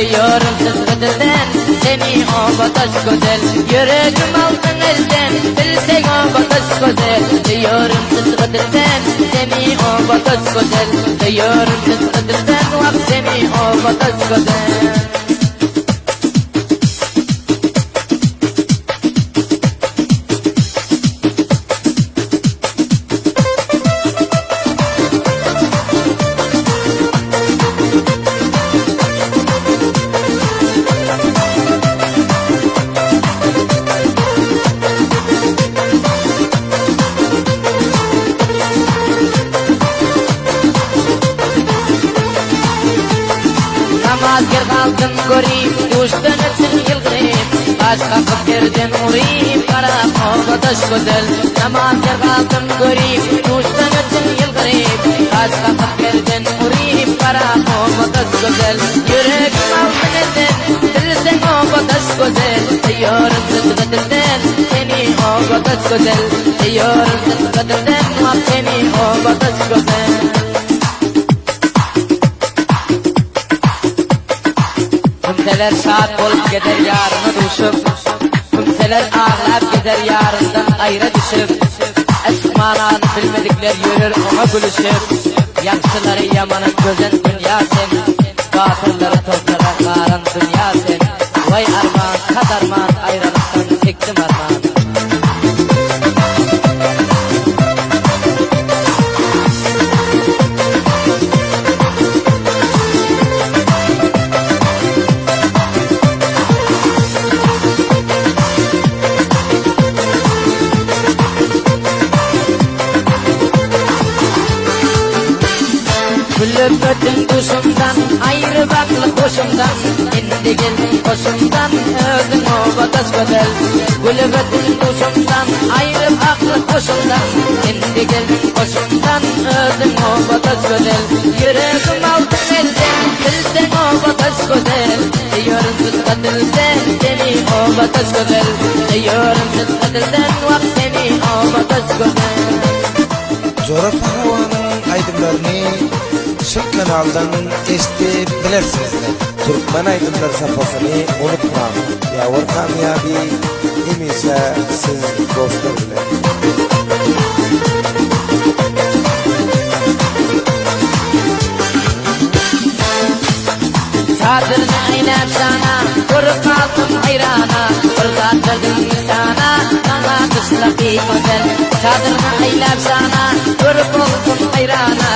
Diyorum sıtkı dilden seni o bataş güzel. Yüreğim altın elden bilsek o bataş güzel. Diyorum sıtkı dilden seni o bataş güzel. Diyorum sıtkı dilden vak seni o bataş güzel. Namazger kaldım göreyim, düştün için yılgırayım. Başka kıpterden uğrayım, kara bataş güzel. Namazger kaldım göreyim, düştün için yılgırayım. Başka kıpterden uğrayım, kara bataş güzel. Yüreğim altın elden, bilsen o bataş güzel. Diyorum sıtkı dilden, seni o bataş güzel. Diyorum sıtkı dilden, vak seni o bataş güzel. Kimseler şad olup gider yarına düşüp, kimseler ağlayıp gider yarından ayrı düşüp. Esk mananı bilmedikler yürür ona gülüşüp. Yaxşıları yamanın gözen dünya sen, batırları tozlara karan dünya sen. Vay armağan kadarman ayrılıktan çektim armağan. Gülüp ötün kuşumdan, ayrı baklı koşumdan. İndi geldim koşumdan, özün o bataş güzel. Gülüp ötün kuşumdan, ayrı baklı koşumdan. İndi geldim koşumdan, özün o bataş güzel. Yüreğim altın elden, bilsen o bataş güzel. Diyorum sıtkı dilden, seni o bataş güzel. Diyorum sıtkı dilden, vak seni o bataş güzel. Jorak Pahlavon'un aydımlarını Şıl kanaldan esti bilersizler. Türkmen aydımlar sapasını unutmam. Yavur kamyabi imişe siz dostlar bilen. Çadırını aynap sana, kurup kaldım hayrana. Fırsat verdim sana, sana kışla bir güzel. Çadırını aynap sana, kurup oldum hayrana.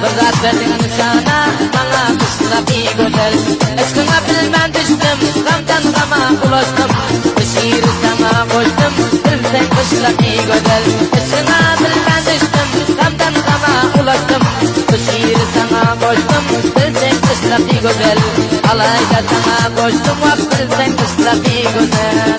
Fırsat verdim sana, sana kışla bir güzel. Aşkına bilmem düştüm, gamdan gama ulaştım. Şiir sana koştum, bilsen kışla bir güzel. Aşkına bilmem düştüm, gamdan gama ulaştım. Şiir sana koştum, bilsen kışla bir güzel. Alayda sana koştum, vak bilsen kışla bir güzel.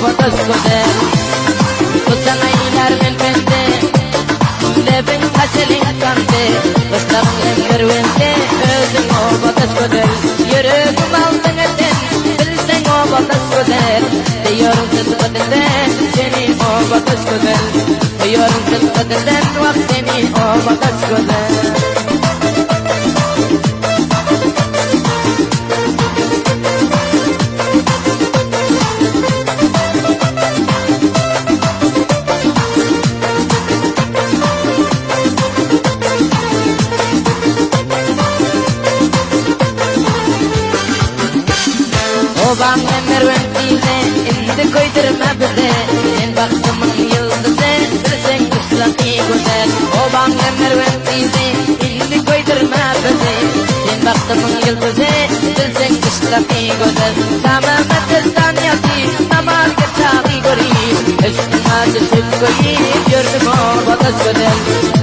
Bataş güzel. Kusanaylar men bende, leben kaçelin kante. Başlarım görvende, özüm o bataş güzel. Yüreğim altın elden, bilsen o bataş güzel. Diyorum sıtkı dilden, seni o bataş güzel. Diyorum sıtkı dilden, vak seni o bataş güzel. Babam emer ventile, indi koydurma bize. En baktımın yıldızı, bilsen kışla iyi güzel. Babam emer ventile, indi koydurma bize. En baktımın yıldızı, bilsen kışla iyi güzel. Tamamen destan yati, namaz geçağı göreyim. Üstüme düşüp koyayım, gördüm o bataş gödel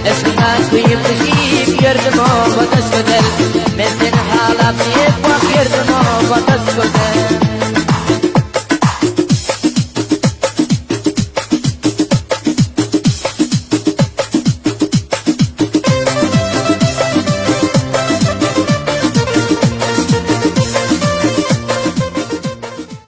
Eskına kıyıp düşüp yerdim o bataş gödel Ben seni halap yiyip bak yerdim o bataş